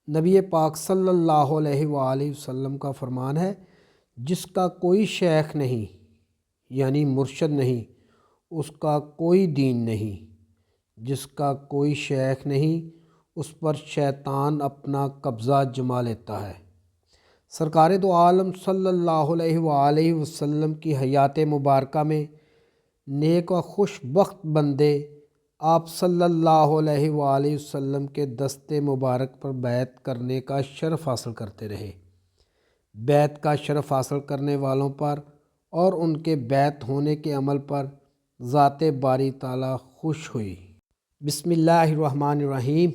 نبی پاک صلی اللہ علیہ وآلہ وسلم کا فرمان ہے، جس کا کوئی شیخ نہیں یعنی مرشد نہیں، اس کا کوئی دین نہیں۔ جس کا کوئی شیخ نہیں، اس پر شیطان اپنا قبضہ جما لیتا ہے۔ سرکار دو عالم صلی اللہ علیہ وآلہ وسلم کی حیات مبارکہ میں نیک و خوش بخت بندے آپ صلی اللہ علیہ وآلہ وسلم کے دست مبارک پر بیعت کرنے کا شرف حاصل کرتے رہے۔ بیعت کا شرف حاصل کرنے والوں پر اور ان کے بیعت ہونے کے عمل پر ذات باری تعالیٰ خوش ہوئی۔ بسم اللہ الرحمن الرحیم۔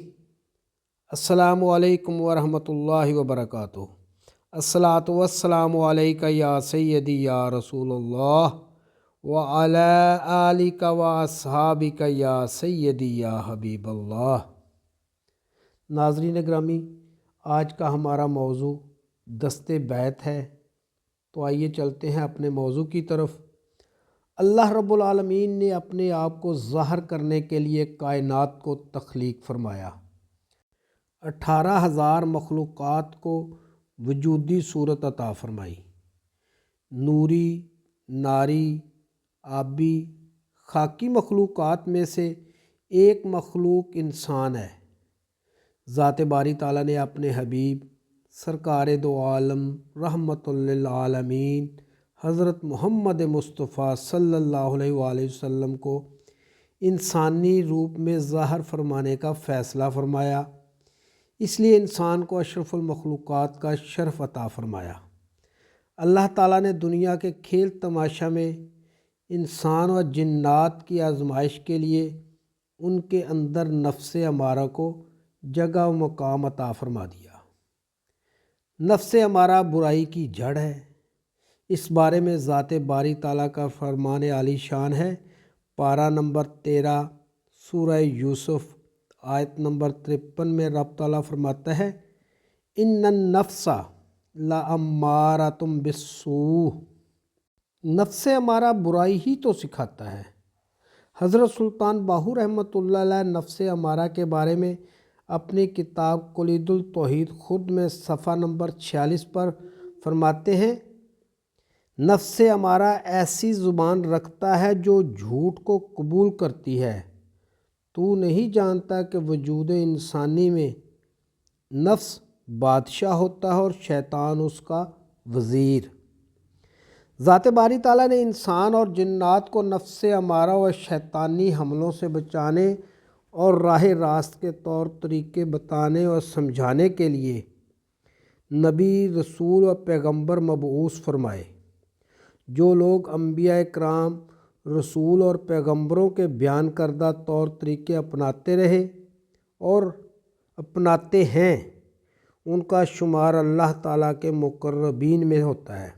السلام علیکم ورحمۃ اللہ وبرکاتہ۔ الصلاۃ والسلام علیک یا سیدی یا رسول اللہ وعلی آلک و اصحابک یا سیدی یا حبیب اللہ۔ ناظرین گرامی، آج کا ہمارا موضوع دست بیعت ہے، تو آئیے چلتے ہیں اپنے موضوع کی طرف۔ اللہ رب العالمین نے اپنے آپ کو ظاہر کرنے کے لیے کائنات کو تخلیق فرمایا۔ 18,000 مخلوقات کو وجودی صورت عطا فرمائی۔ نوری، ناری، آبی، خاکی مخلوقات میں سے ایک مخلوق انسان ہے۔ ذات باری تعالیٰ نے اپنے حبیب سرکار دو عالم رحمت للعالمین حضرت محمد مصطفیٰ صلی اللہ علیہ وآلہ وسلم کو انسانی روپ میں ظاہر فرمانے کا فیصلہ فرمایا، اس لیے انسان کو اشرف المخلوقات کا شرف عطا فرمایا۔ اللہ تعالیٰ نے دنیا کے کھیل تماشا میں انسان اور جنات کی آزمائش کے لیے ان کے اندر نفس امارہ کو جگہ و مقام عطا فرما دیا۔ نفس امارہ برائی کی جڑ ہے۔ اس بارے میں ذات باری تعالیٰ کا فرمان عالی شان ہے۔ پارہ نمبر 13 سورہ یوسف آیت نمبر 53 میں رب تعالیٰ فرماتا ہے، ان النفس لامارۃ بالسوء۔ نفس امارہ برائی ہی تو سکھاتا ہے۔ حضرت سلطان باہو رحمۃ اللہ علیہ نفس امارہ کے بارے میں اپنی کتاب کلید التوحید خود میں صفحہ نمبر 46 پر فرماتے ہیں، نفس امارہ ایسی زبان رکھتا ہے جو جھوٹ کو قبول کرتی ہے۔ تو نہیں جانتا کہ وجود انسانی میں نفس بادشاہ ہوتا ہے اور شیطان اس کا وزیر۔ ذات باری تعالیٰ نے انسان اور جنات کو نفس امارہ و شیطانی حملوں سے بچانے اور راہ راست کے طور طریقے بتانے اور سمجھانے کے لیے نبی، رسول و پیغمبر مبعوث فرمائے۔ جو لوگ انبیاء اکرام، رسول اور پیغمبروں کے بیان کردہ طور طریقے اپناتے رہے اور اپناتے ہیں، ان کا شمار اللہ تعالیٰ کے مقربین میں ہوتا ہے،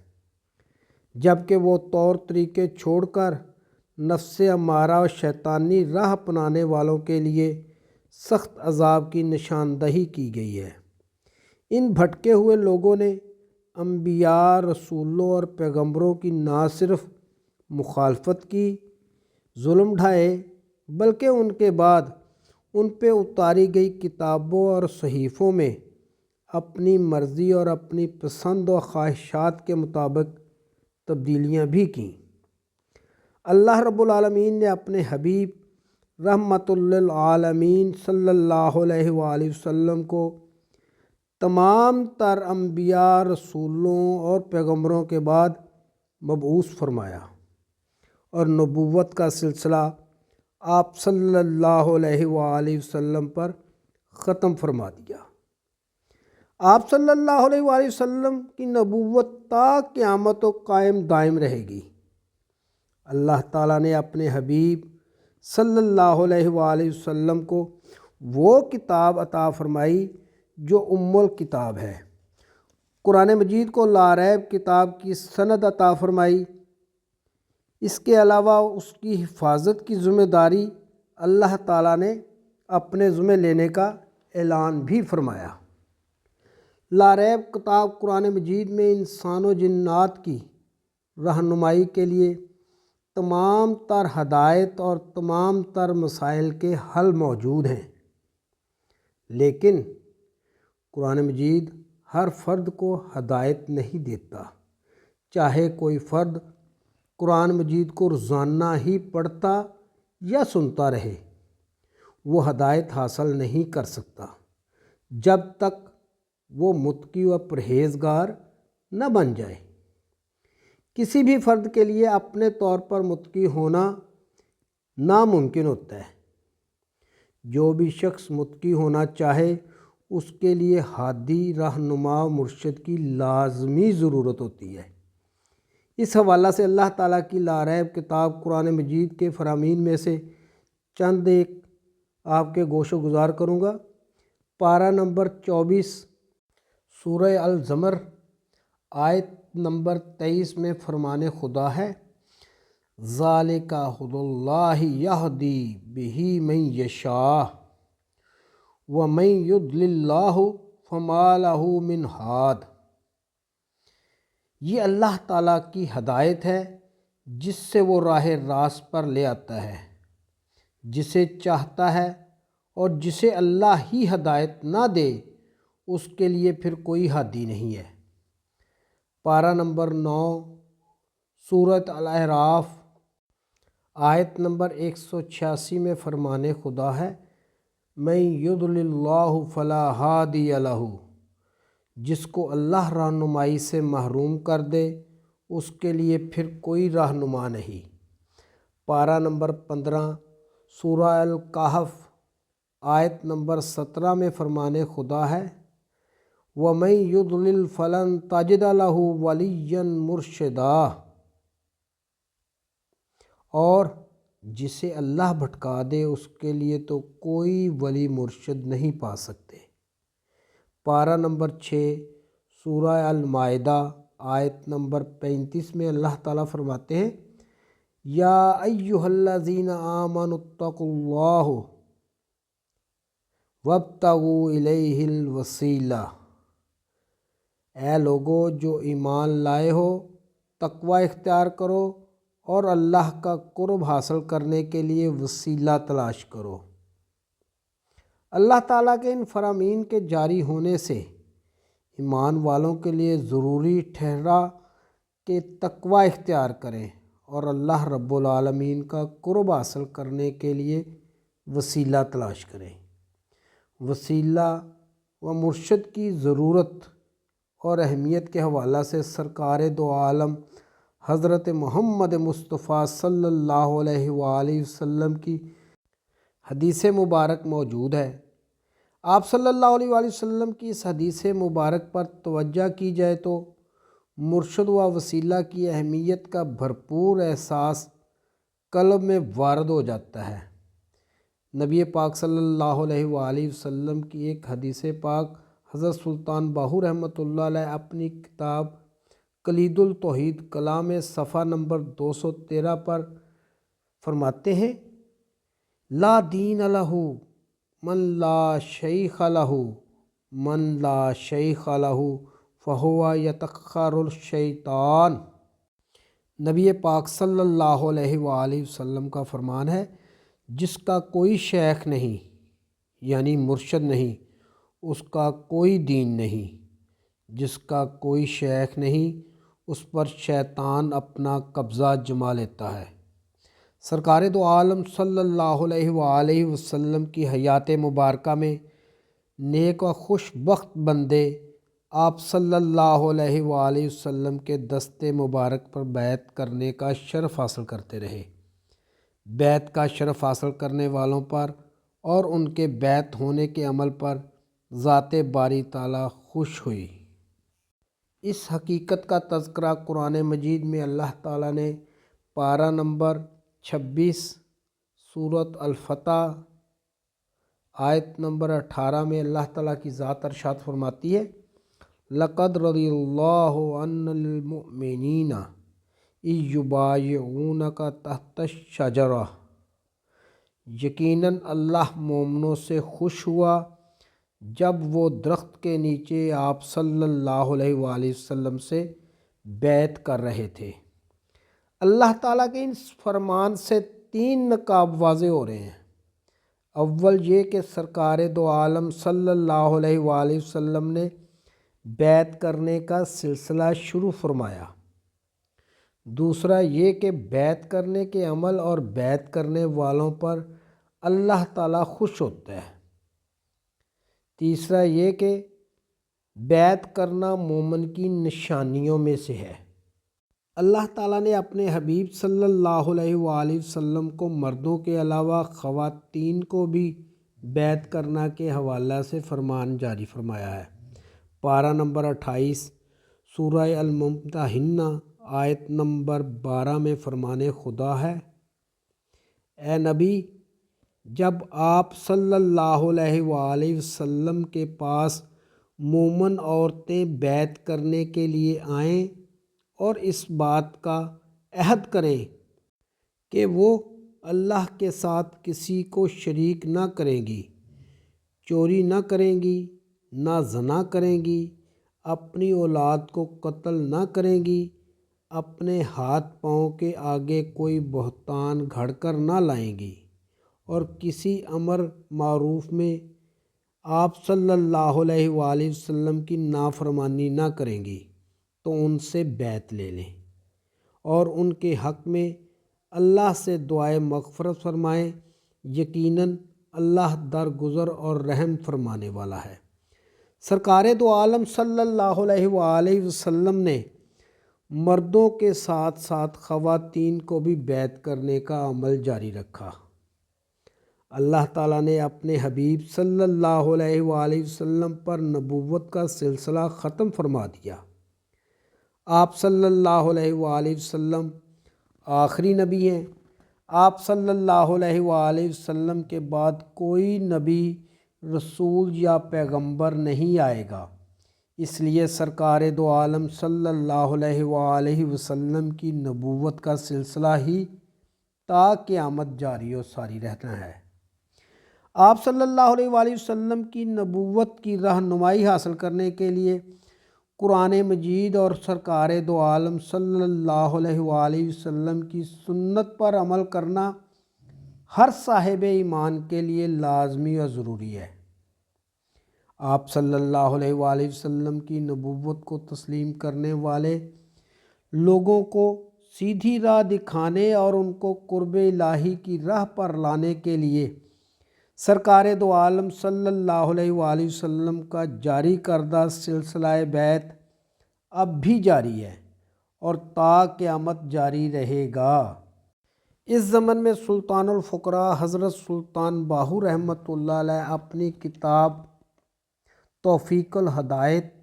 جبکہ وہ طور طریقے چھوڑ کر نفس امارہ و شیطانی راہ اپنانے والوں کے لیے سخت عذاب کی نشاندہی کی گئی ہے۔ ان بھٹکے ہوئے لوگوں نے انبیاء، رسولوں اور پیغمبروں کی نہ صرف مخالفت کی، ظلم ڈھائے، بلکہ ان کے بعد ان پہ اتاری گئی کتابوں اور صحیفوں میں اپنی مرضی اور اپنی پسند و خواہشات کے مطابق تبدیلیاں بھی کیں۔ اللہ رب العالمین نے اپنے حبیب رحمت للعالمین صلی اللہ علیہ وآلہ وسلم کو تمام تر انبیاء، رسولوں اور پیغمبروں کے بعد مبعوث فرمایا اور نبوت کا سلسلہ آپ صلی اللہ علیہ وآلہ وسلم پر ختم فرما دیا۔ آپ صلی اللہ علیہ وآلہ وسلم کی نبوت تا قیامت و قائم دائم رہے گی۔ اللہ تعالیٰ نے اپنے حبیب صلی اللہ علیہ وآلہ وسلم کو وہ کتاب عطا فرمائی جو ام الکتاب ہے۔ قرآن مجید کو لا ریب کتاب کی سند عطا فرمائی۔ اس کے علاوہ اس کی حفاظت کی ذمہ داری اللہ تعالیٰ نے اپنے ذمہ لینے کا اعلان بھی فرمایا۔ لا ریب کتاب قرآن مجید میں انسان و جنات کی رہنمائی کے لیے تمام تر ہدایت اور تمام تر مسائل کے حل موجود ہیں، لیکن قرآن مجید ہر فرد کو ہدایت نہیں دیتا، چاہے کوئی فرد قرآن مجید کو روزانہ ہی پڑھتا یا سنتا رہے، وہ ہدایت حاصل نہیں کر سکتا جب تک وہ متقی و پرہیزگار نہ بن جائے۔ کسی بھی فرد کے لیے اپنے طور پر متقی ہونا ناممکن ہوتا ہے۔ جو بھی شخص متقی ہونا چاہے اس کے لیے ہادی، رہنما، مرشد کی لازمی ضرورت ہوتی ہے۔ اس حوالہ سے اللہ تعالیٰ کی لاریب کتاب قرآن مجید کے فرامین میں سے چند ایک آپ کے گوش و گزار کروں گا۔ پارہ نمبر 24 سورہ الزمر آیت نمبر 23 میں فرمان خدا ہے، ذالک ھدی اللہ یہدی بہ من یشاء ومن یضلل اللہ فما لہ من ہاد۔ یہ اللہ تعالیٰ کی ہدایت ہے جس سے وہ راہ راست پر لے آتا ہے جسے چاہتا ہے، اور جسے اللہ ہی ہدایت نہ دے اس کے لیے پھر کوئی ہادی نہیں ہے۔ پارہ نمبر 9 سورۃ الاعراف آیت نمبر 186 میں فرمان خدا ہے، من یضلل اللہ فلا ہادی لہ۔ جس کو اللہ رہنمائی سے محروم کر دے اس کے لیے پھر کوئی رہنما نہیں۔ پارہ نمبر 15 سورہ الکہف آیت نمبر 17 میں فرمان خدا ہے، وَمَن يُضْلِلْ فَلَن تَجِدَ لَهُ وَلِيًّا مُرْشِدًا۔ اور جسے اللہ بھٹکا دے اس کے لیے تو کوئی ولی مرشد نہیں پا سکتے۔ پارہ نمبر 6 سورہ المائدہ آیت نمبر 35 میں اللہ تعالیٰ فرماتے ہیں، یا ایھا الذین آمنوا اتقوا اللہ وابتغوا الیہ الوسیلہ۔ اے لوگو جو ایمان لائے ہو، تقوی اختیار کرو اور اللہ کا قرب حاصل کرنے کے لیے وسیلہ تلاش کرو۔ اللہ تعالیٰ کے ان فرامین کے جاری ہونے سے ایمان والوں کے لیے ضروری ٹھہرا کہ تقوی اختیار کریں اور اللہ رب العالمین کا قرب حاصل کرنے کے لیے وسیلہ تلاش کریں۔ وسیلہ و مرشد کی ضرورت اور اہمیت کے حوالہ سے سرکار دو عالم حضرت محمد مصطفیٰ صلی اللہ علیہ وآلہ وسلم کی حدیث مبارک موجود ہے۔ آپ صلی اللہ علیہ وآلہ وسلم کی اس حدیث مبارک پر توجہ کی جائے تو مرشد و وسیلہ کی اہمیت کا بھرپور احساس قلب میں وارد ہو جاتا ہے۔ نبی پاک صلی اللہ علیہ وآلہ وسلم کی ایک حدیث پاک حضرت سلطان باہو رحمۃ اللہ علیہ اپنی کتاب کلید التوحید کلام صفحہ نمبر 213 پر فرماتے ہیں، لا دین لہ من لا شیخ لہ، من لا شیخ لہ فہو یتخر الشیطان۔ نبی پاک صلی اللہ علیہ وآلہ وسلم کا فرمان ہے، جس کا کوئی شیخ نہیں یعنی مرشد نہیں اس کا کوئی دین نہیں، جس کا کوئی شیخ نہیں اس پر شیطان اپنا قبضہ جما لیتا ہے۔ سرکار دو عالم صلی اللہ علیہ وآلہ وسلم کی حیات مبارکہ میں نیک و خوش بخت بندے آپ صلی اللہ علیہ وآلہ وسلم کے دست مبارک پر بیعت کرنے کا شرف حاصل کرتے رہے۔ بیعت کا شرف حاصل کرنے والوں پر اور ان کے بیعت ہونے کے عمل پر ذات باری تعالیٰ خوش ہوئی۔ اس حقیقت کا تذکرہ قرآن مجید میں اللہ تعالیٰ نے پارہ نمبر 26 سورۃ الفتح آیت نمبر 18 میں اللہ تعالیٰ کی ذات ارشاد فرماتی ہے، لقد رضی اللہ عن المؤمنین اذ یبایعونک تحت الشجرہ۔ یقیناً اللہ مومنوں سے خوش ہوا جب وہ درخت کے نیچے آپ صلی اللہ علیہ وآلہ وسلم سے بیعت کر رہے تھے۔ اللہ تعالیٰ کے ان فرمان سے 3 نقاب واضح ہو رہے ہیں۔ اول یہ کہ سرکار دو عالم صلی اللہ علیہ وآلہ وسلم نے بیعت کرنے کا سلسلہ شروع فرمایا۔ دوسرا یہ کہ بیعت کرنے کے عمل اور بیعت کرنے والوں پر اللہ تعالیٰ خوش ہوتا ہے۔ تیسرا یہ کہ بیعت کرنا مومن کی نشانیوں میں سے ہے۔ اللہ تعالیٰ نے اپنے حبیب صلی اللہ علیہ وآلہ وسلم کو مردوں کے علاوہ خواتین کو بھی بیعت کرنا کے حوالہ سے فرمان جاری فرمایا ہے۔ پارہ نمبر 28 سورہ الممتحنہ آیت نمبر 12 میں فرمان خدا ہے: اے نبی، جب آپ صلی اللہ علیہ وآلہ وسلم کے پاس مومن عورتیں بیعت کرنے کے لیے آئیں اور اس بات کا عہد کریں کہ وہ اللہ کے ساتھ کسی کو شریک نہ کریں گی، چوری نہ کریں گی، نہ زنا کریں گی، اپنی اولاد کو قتل نہ کریں گی، اپنے ہاتھ پاؤں کے آگے کوئی بہتان گھڑ کر نہ لائیں گی، اور کسی امر معروف میں آپ صلی اللہ علیہ وآلہ وسلم کی نافرمانی نہ کریں گی تو ان سے بیعت لے لیں اور ان کے حق میں اللہ سے دعائے مغفرت فرمائیں، یقیناً اللہ درگزر اور رحم فرمانے والا ہے۔ سرکار دو عالم صلی اللہ علیہ وآلہ وسلم نے مردوں کے ساتھ ساتھ خواتین کو بھی بیعت کرنے کا عمل جاری رکھا۔ اللہ تعالیٰ نے اپنے حبیب صلی اللہ علیہ وآلہ وسلم پر نبوت کا سلسلہ ختم فرما دیا۔ آپ صلی اللہ علیہ وآلہ وسلم آخری نبی ہیں۔ آپ صلی اللہ علیہ وآلہ وسلم کے بعد کوئی نبی، رسول یا پیغمبر نہیں آئے گا، اس لیے سرکار دو عالم صلی اللہ علیہ وآلہ وسلم کی نبوت کا سلسلہ ہی تا قیامت جاری و ساری رہنا ہے۔ آپ صلی اللہ علیہ وآلہ وسلم کی نبوت کی رہنمائی حاصل کرنے کے لیے قرآن مجید اور سرکار دو عالم صلی اللہ علیہ وآلہ وسلم کی سنت پر عمل کرنا ہر صاحب ایمان کے لیے لازمی اور ضروری ہے۔ آپ صلی اللہ علیہ وآلہ وسلم کی نبوت کو تسلیم کرنے والے لوگوں کو سیدھی راہ دکھانے اور ان کو قرب الہی کی راہ پر لانے کے لیے سرکار دو عالم صلی اللہ علیہ وآلہ وسلم کا جاری کردہ سلسلہ بیعت اب بھی جاری ہے اور تا قیامت جاری رہے گا۔ اس ضمن میں سلطان الفقراء حضرت سلطان باہو رحمۃ اللہ علیہ اپنی کتاب توفیق الہدایت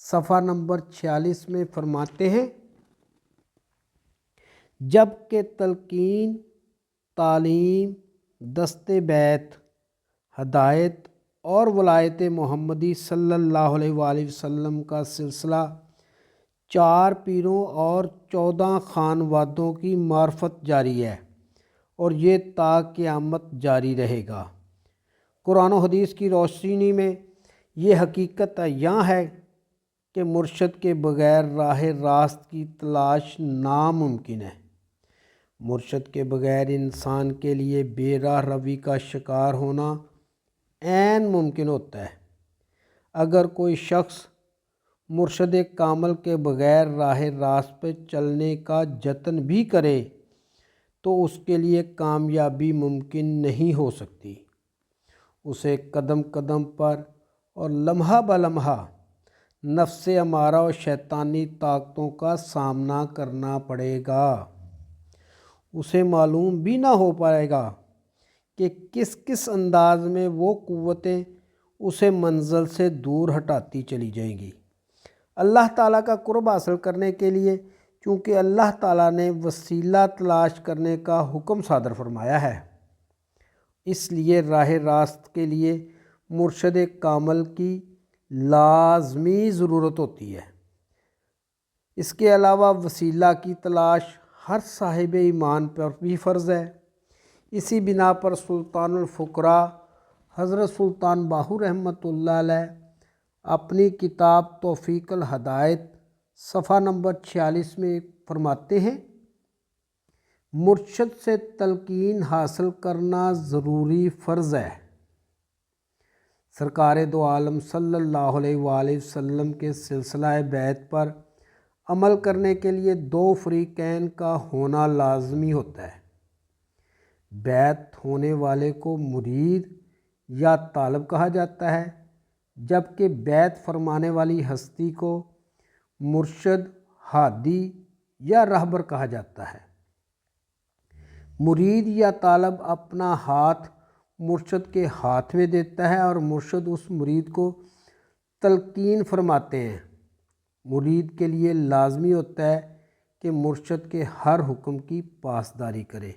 صفحہ نمبر 46 میں فرماتے ہیں: جب کہ تلقین، تعلیم، دست بیعت، ہدایت اور ولایت محمدی صلی اللہ علیہ وآلہ وسلم کا سلسلہ 4 پیروں اور 14 خانوادوں کی معرفت جاری ہے اور یہ تا قیامت جاری رہے گا۔ قرآن و حدیث کی روشنی میں یہ حقیقت عیاں ہے کہ مرشد کے بغیر راہ راست کی تلاش ناممکن ہے۔ مرشد کے بغیر انسان کے لیے بے راہ روی کا شکار ہونا عین ممکن ہوتا ہے۔ اگر کوئی شخص مرشد کامل کے بغیر راہ راست پہ چلنے کا جتن بھی کرے تو اس کے لیے کامیابی ممکن نہیں ہو سکتی۔ اسے قدم قدم پر اور لمحہ بلمحہ نفس امارہ اور شیطانی طاقتوں کا سامنا کرنا پڑے گا۔ اسے معلوم بھی نہ ہو پائے گا کہ کس کس انداز میں وہ قوتیں اسے منزل سے دور ہٹاتی چلی جائیں گی۔ اللہ تعالیٰ کا قرب حاصل کرنے کے لیے چونکہ اللہ تعالیٰ نے وسیلہ تلاش کرنے کا حکم صادر فرمایا ہے، اس لیے راہ راست کے لیے مرشد کامل کی لازمی ضرورت ہوتی ہے۔ اس کے علاوہ وسیلہ کی تلاش ہر صاحب ایمان پر بھی فرض ہے۔ اسی بنا پر سلطان الفقراء حضرت سلطان باہو رحمۃ اللہ علیہ اپنی کتاب توفیق الہدایت صفحہ نمبر 46 میں فرماتے ہیں: مرشد سے تلقین حاصل کرنا ضروری فرض ہے۔ سرکار دو عالم صلی اللہ علیہ وآلہ وسلم کے سلسلہ بیعت پر عمل کرنے کے لیے دو فریقین کا ہونا لازمی ہوتا ہے۔ بیعت ہونے والے کو مرید یا طالب کہا جاتا ہے، جبکہ بیعت فرمانے والی ہستی کو مرشد، ہادی یا رہبر کہا جاتا ہے۔ مرید یا طالب اپنا ہاتھ مرشد کے ہاتھ میں دیتا ہے اور مرشد اس مرید کو تلقین فرماتے ہیں۔ مرید کے لیے لازمی ہوتا ہے کہ مرشد کے ہر حکم کی پاسداری کرے۔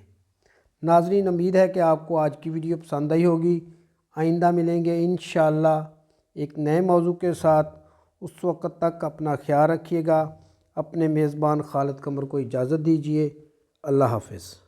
ناظرین، امید ہے کہ آپ کو آج کی ویڈیو پسند آئی ہوگی۔ آئندہ ملیں گے انشاءاللہ ایک نئے موضوع کے ساتھ۔ اس وقت تک اپنا خیال رکھیے گا۔ اپنے میزبان خالد قمر کو اجازت دیجیے۔ اللہ حافظ۔